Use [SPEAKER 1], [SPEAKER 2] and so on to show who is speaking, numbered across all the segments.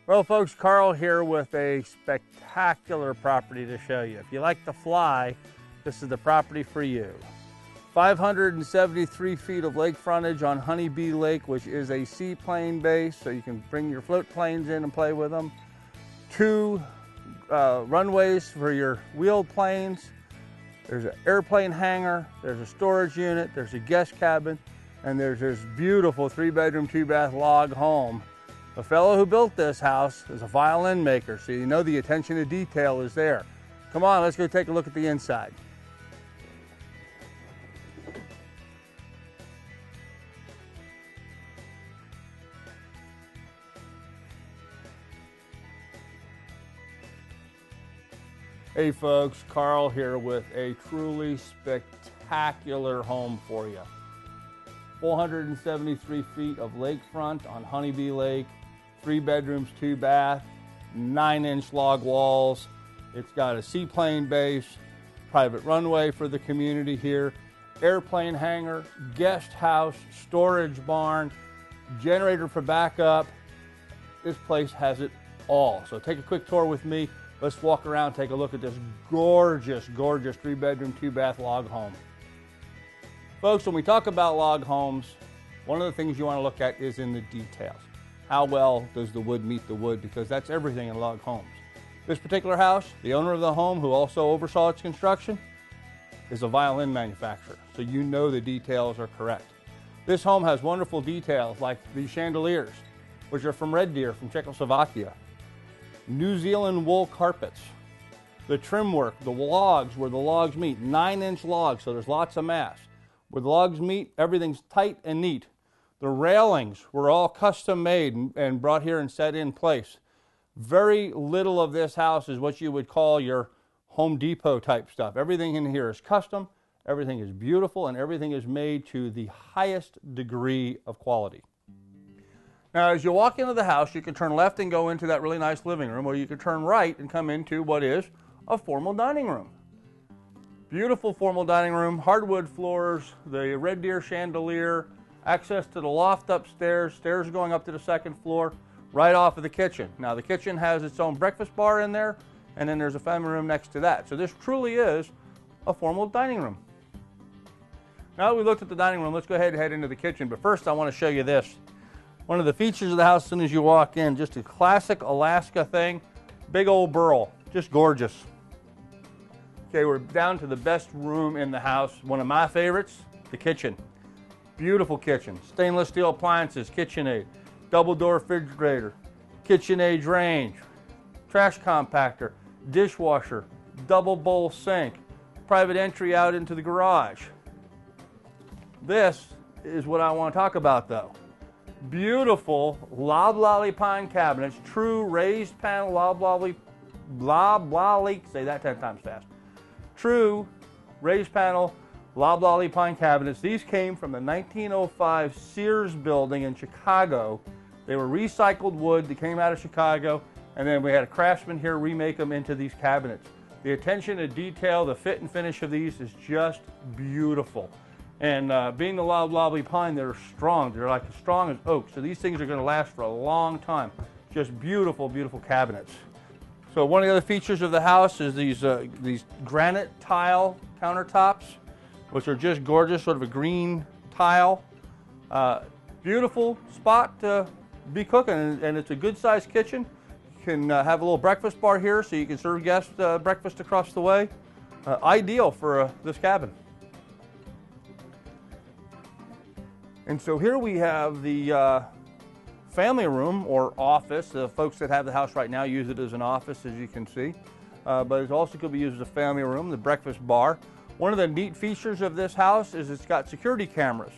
[SPEAKER 1] Well, folks, Carl here with a spectacular property to show you. If you like to fly, this is the property for you. 573 feet of lake frontage on Honeybee Lake, which is a seaplane base, so you can bring your float planes in and play with them. 2 runways for your wheeled planes. There's an airplane hangar, there's a storage unit, there's a guest cabin, and there's this beautiful 3-bedroom, 2-bath log home. The fellow who built this house is a violin maker, so you know the attention to detail is there. Come on, let's go take a look at the inside. Hey folks, Carl here with a truly spectacular home for you. 473 feet of lakefront on Honeybee Lake, 3 bedrooms, 2 bath, 9-inch log walls. It's got a seaplane base, private runway for the community here, airplane hangar, guest house, storage barn, generator for backup. This place has it all. So take a quick tour with me. Let's walk around, take a look at this gorgeous, gorgeous 3-bedroom, 2-bath log home. Folks, when we talk about log homes, one of the things you want to look at is in the details. How well does the wood meet the wood? Because that's everything in log homes. This particular house, the owner of the home, who also oversaw its construction, is a violin manufacturer, so you know the details are correct. This home has wonderful details like these chandeliers, which are from Red Deer from Czechoslovakia. New Zealand wool carpets. The trim work, the logs, where the logs meet, 9-inch logs, so there's lots of mass. Where the logs meet, everything's tight and neat. The railings were all custom made and brought here and set in place. Very little of this house is what you would call your Home Depot type stuff. Everything in here is custom, everything is beautiful, and everything is made to the highest degree of quality. Now, as you walk into the house, you can turn left and go into that really nice living room, or you can turn right and come into what is a formal dining room. Beautiful formal dining room, hardwood floors, the Red Deer chandelier, access to the loft upstairs, stairs going up to the 2nd floor, right off of the kitchen. Now, the kitchen has its own breakfast bar in there, and then there's a family room next to that. So this truly is a formal dining room. Now that we looked at the dining room, let's go ahead and head into the kitchen. But first, I want to show you this. One of the features of the house as soon as you walk in, just a classic Alaska thing, big old burl, just gorgeous. Okay, we're down to the best room in the house. One of my favorites, the kitchen. Beautiful kitchen, stainless steel appliances, KitchenAid, double door refrigerator, KitchenAid range, trash compactor, dishwasher, double bowl sink, private entry out into the garage. This is what I want to talk about though. Beautiful loblolly pine cabinets, true raised panel loblolly, say that 10 times fast. True raised panel loblolly pine cabinets. These came from the 1905 Sears building in Chicago. They were recycled wood that came out of Chicago, and then we had a craftsman here remake them into these cabinets. The attention to detail, the fit and finish of these is just beautiful. And being the loblolly pine, they're strong. They're like as strong as oak, so these things are going to last for a long time. Just beautiful, beautiful cabinets. So one of the other features of the house is these granite tile countertops, which are just gorgeous, sort of a green tile. Beautiful spot to be cooking, and it's a good-sized kitchen. You can have a little breakfast bar here, so you can serve guests breakfast across the way. Ideal for this cabin. And so here we have the family room or office. The folks that have the house right now use it as an office, as you can see. But it also could be used as a family room, the breakfast bar. One of the neat features of this house is it's got security cameras.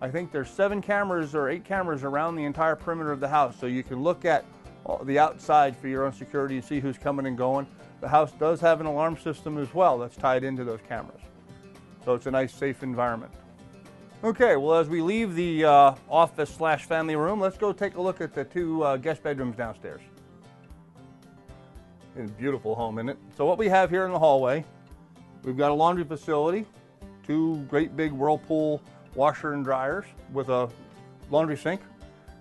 [SPEAKER 1] I think there's 7 cameras or 8 cameras around the entire perimeter of the house, so you can look at the outside for your own security and see who's coming and going. The house does have an alarm system as well that's tied into those cameras. So it's a nice, safe environment. Okay, well, as we leave the office / family room, let's go take a look at the 2 guest bedrooms downstairs. It's a beautiful home, isn't it? So what we have here in the hallway, we've got a laundry facility, 2 great big Whirlpool washer and dryers with a laundry sink.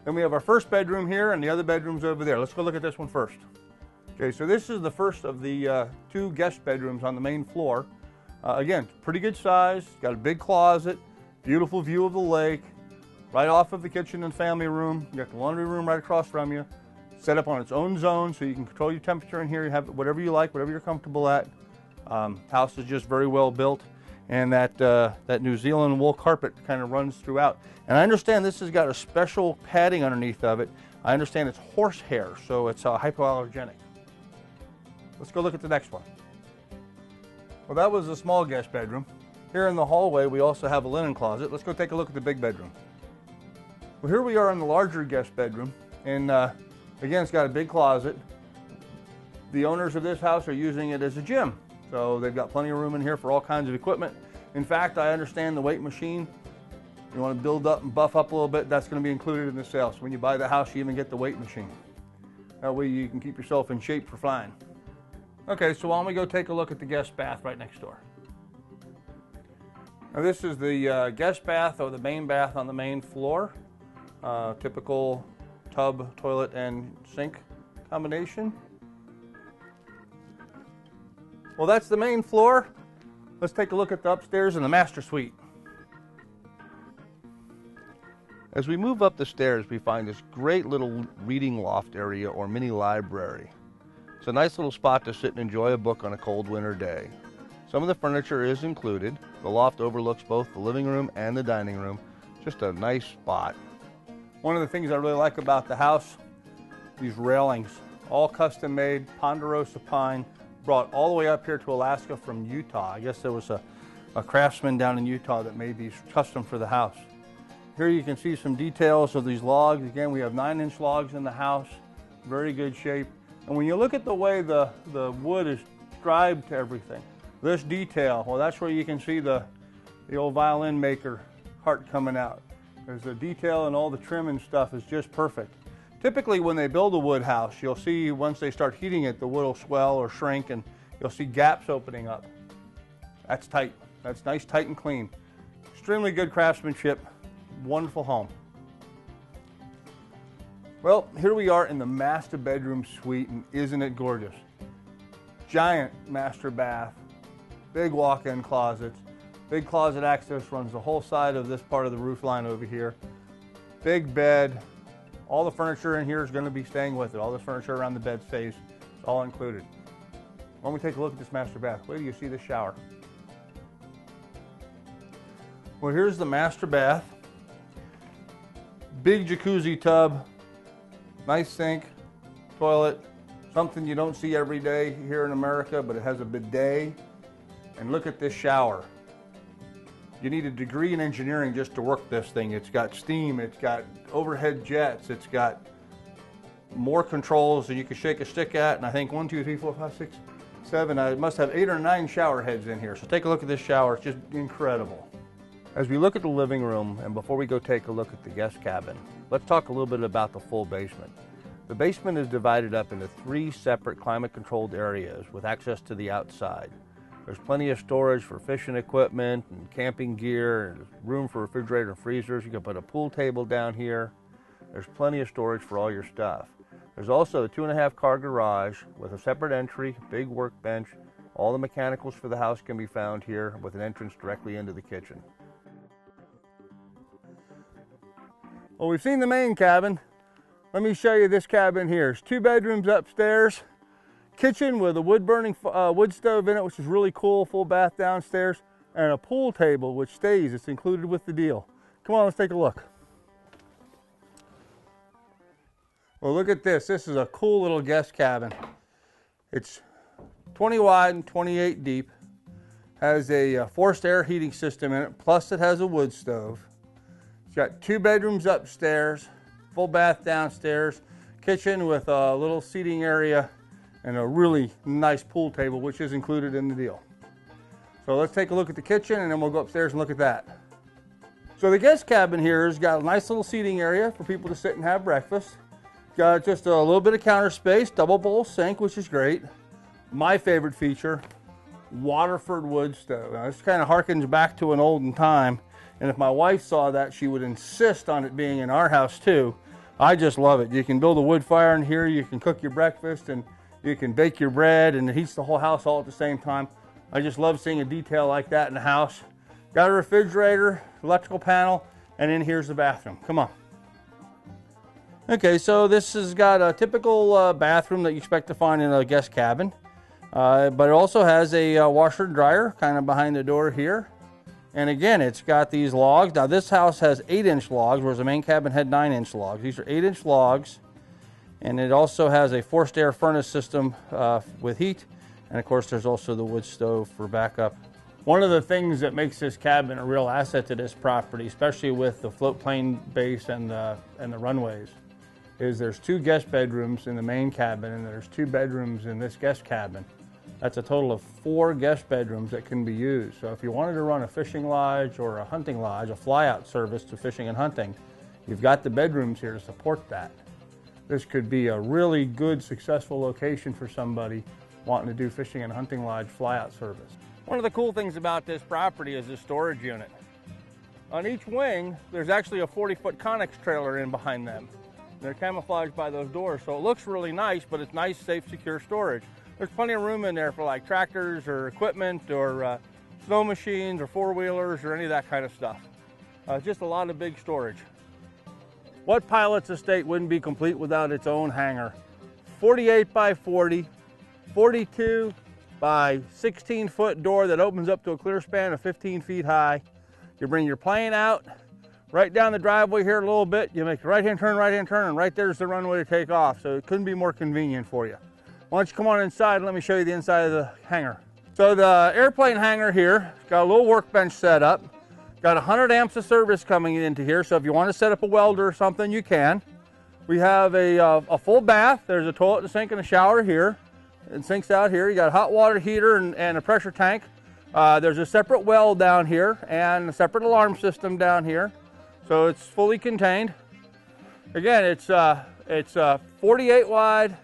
[SPEAKER 1] Then we have our first bedroom here and the other bedrooms over there. Let's go look at this one first. Okay, so this is the first of the 2 guest bedrooms on the main floor. Again, pretty good size, got a big closet, beautiful view of the lake, right off of the kitchen and family room. You got the laundry room right across from you, set up on its own zone so you can control your temperature in here. You have whatever you like, whatever you're comfortable at. House is just very well built, and that New Zealand wool carpet kind of runs throughout. And I understand this has got a special padding underneath of it. I understand it's horsehair, so it's hypoallergenic. Let's go look at the next one. Well, that was a small guest bedroom. Here in the hallway, we also have a linen closet. Let's go take a look at the big bedroom. Well, here we are in the larger guest bedroom, and again, it's got a big closet. The owners of this house are using it as a gym, so they've got plenty of room in here for all kinds of equipment. In fact, I understand the weight machine, you want to build up and buff up a little bit, that's going to be included in the sale. So when you buy the house, you even get the weight machine. That way you can keep yourself in shape for flying. Okay, so why don't we go take a look at the guest bath right next door. Now this is the guest bath, or the main bath on the main floor. Typical tub, toilet, and sink combination. Well, that's the main floor. Let's take a look at the upstairs and the master suite. As we move up the stairs, we find this great little reading loft area or mini library. It's a nice little spot to sit and enjoy a book on a cold winter day. Some of the furniture is included. The loft overlooks both the living room and the dining room. Just a nice spot. One of the things I really like about the house, these railings, all custom made, ponderosa pine, brought all the way up here to Alaska from Utah. I guess there was a craftsman down in Utah that made these custom for the house. Here you can see some details of these logs. Again, we have 9-inch logs in the house, very good shape. And when you look at the way the wood is scribed to everything, this detail, well, that's where you can see the old violin maker heart coming out. There's the detail, and all the trim and stuff is just perfect. Typically when they build a wood house, you'll see once they start heating it, the wood will swell or shrink, and you'll see gaps opening up. That's tight. That's nice, tight, and clean. Extremely good craftsmanship. Wonderful home. Well, here we are in the master bedroom suite, and isn't it gorgeous? Giant master bath, big walk-in closets, big closet access runs the whole side of this part of the roof line over here. Big bed. All the furniture in here is going to be staying with it. All the furniture around the bed stays. It's all included. When we take a look at this master bath, wait till you see the shower. Well, here's the master bath. Big jacuzzi tub, nice sink, toilet, something you don't see every day here in America, but it has a bidet. And look at this shower. You need a degree in engineering just to work this thing. It's got steam, it's got overhead jets, it's got more controls than you can shake a stick at. And I think 1, 2, 3, 4, 5, 6, 7, I must have 8 or 9 shower heads in here. So take a look at this shower, it's just incredible. As we look at the living room, and before we go take a look at the guest cabin, let's talk a little bit about the full basement. The basement is divided up into 3 separate climate-controlled areas with access to the outside. There's plenty of storage for fishing equipment and camping gear, and room for refrigerator and freezers. You can put a pool table down here. There's plenty of storage for all your stuff. There's also a 2.5-car garage with a separate entry, big workbench. All the mechanicals for the house can be found here with an entrance directly into the kitchen. Well, we've seen the main cabin. Let me show you this cabin here. It's 2 bedrooms upstairs, kitchen with a wood-burning wood stove in it, which is really cool, full bath downstairs, and a pool table, which stays. It's included with the deal. Come on, let's take a look. Well, look at this. This is a cool little guest cabin. It's 20 wide and 28 deep. Has a forced air heating system in it, plus it has a wood stove. It's got 2 bedrooms upstairs, full bath downstairs, kitchen with a little seating area, and a really nice pool table, which is included in the deal. So let's take a look at the kitchen, and then we'll go upstairs and look at that. So the guest cabin here has got a nice little seating area for people to sit and have breakfast. Got just a little bit of counter space, double bowl sink, which is great. My favorite feature, Waterford wood stove. Now, this kind of harkens back to an olden time. And if my wife saw that, she would insist on it being in our house too. I just love it. You can build a wood fire in here, you can cook your breakfast, and you can bake your bread, and it heats the whole house all at the same time. I just love seeing a detail like that in the house. Got a refrigerator, electrical panel, and in here's the bathroom. Come on. Okay, so this has got a typical bathroom that you expect to find in a guest cabin, but it also has a washer and dryer kind of behind the door here. And again, it's got these logs. Now this house has 8-inch logs, whereas the main cabin had 9-inch logs. These are 8-inch logs, and it also has a forced air furnace system with heat. And of course, there's also the wood stove for backup. One of the things that makes this cabin a real asset to this property, especially with the float plane base and the runways, is there's 2 guest bedrooms in the main cabin, and there's 2 bedrooms in this guest cabin. That's a total of 4 guest bedrooms that can be used. So if you wanted to run a fishing lodge or a hunting lodge, a flyout service to fishing and hunting, you've got the bedrooms here to support that. This could be a really good, successful location for somebody wanting to do fishing and hunting lodge flyout service. One of the cool things about this property is the storage unit. On each wing, there's actually a 40-foot Connex trailer in behind them. They're camouflaged by those doors, so it looks really nice, but it's nice, safe, secure storage. There's plenty of room in there for like tractors or equipment or snow machines or 4-wheelers or any of that kind of stuff. Just a lot of big storage. What pilot's estate wouldn't be complete without its own hangar? 48 by 40, 42 by 16-foot door that opens up to a clear span of 15 feet high. You bring your plane out, right down the driveway here a little bit, you make a right-hand turn, and right there's the runway to take off. So it couldn't be more convenient for you. Why don't you come on inside, let me show you the inside of the hangar. So the airplane hangar here, it's got a little workbench set up. Got 100 amps of service coming into here, so if you want to set up a welder or something, you can. We have a full bath. There's a toilet, a sink, and a shower here. It sinks out here. You got a hot water heater and a pressure tank. There's a separate well down here and a separate alarm system down here. So it's fully contained. Again, it's 48 wide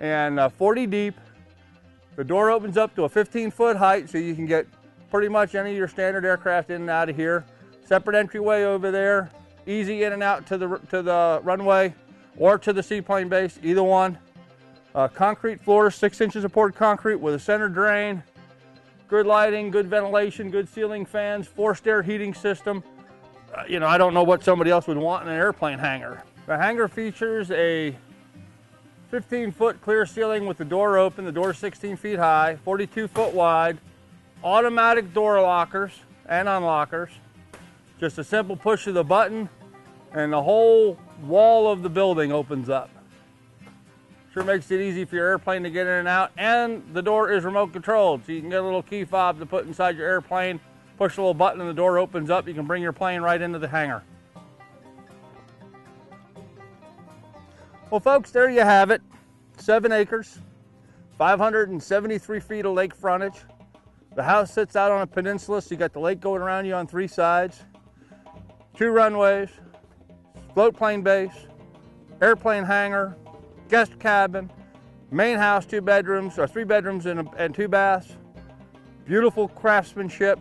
[SPEAKER 1] and 40 deep. The door opens up to a 15-foot height, so you can get pretty much any of your standard aircraft in and out of here. Separate entryway over there. Easy in and out to the runway or to the seaplane base, either one. Concrete floors, 6 inches of poured concrete with a center drain. Good lighting, good ventilation, good ceiling fans, forced air heating system. You know, I don't know what somebody else would want in an airplane hangar. The hangar features a 15-foot clear ceiling with the door open. The door is 16 feet high, 42-foot wide, automatic door lockers and unlockers. Just a simple push of the button and the whole wall of the building opens up. Sure makes it easy for your airplane to get in and out, and the door is remote controlled, so you can get a little key fob to put inside your airplane, push a little button and the door opens up. You can bring your plane right into the hangar. Well folks, there you have it. 7 acres, 573 feet of lake frontage. The house sits out on a peninsula, so you got the lake going around you on 3 sides. 2 runways, float plane base, airplane hangar, guest cabin, main house, 2 bedrooms, or 3 bedrooms and 2 baths. Beautiful craftsmanship,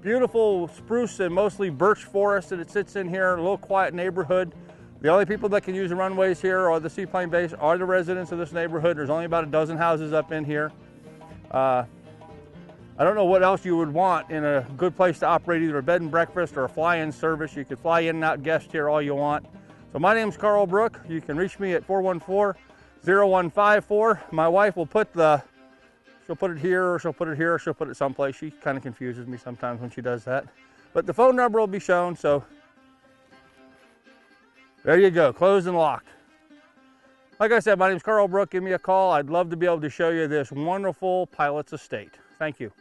[SPEAKER 1] beautiful spruce and mostly birch forest that it sits in here, a little quiet neighborhood. The only people that can use the runways here or the seaplane base are the residents of this neighborhood. There's only about a dozen houses up in here. I don't know what else you would want in a good place to operate either a bed and breakfast or a fly-in service. You could fly in and out guests here all you want. So my name's Carl Brook. You can reach me at 414-0154. My wife will put she'll put it here or she'll put it here or she'll put it someplace. She kind of confuses me sometimes when she does that. But the phone number will be shown, so there you go, closed and locked. Like I said, my name's Carl Brook. Give me a call. I'd love to be able to show you this wonderful pilot's estate. Thank you.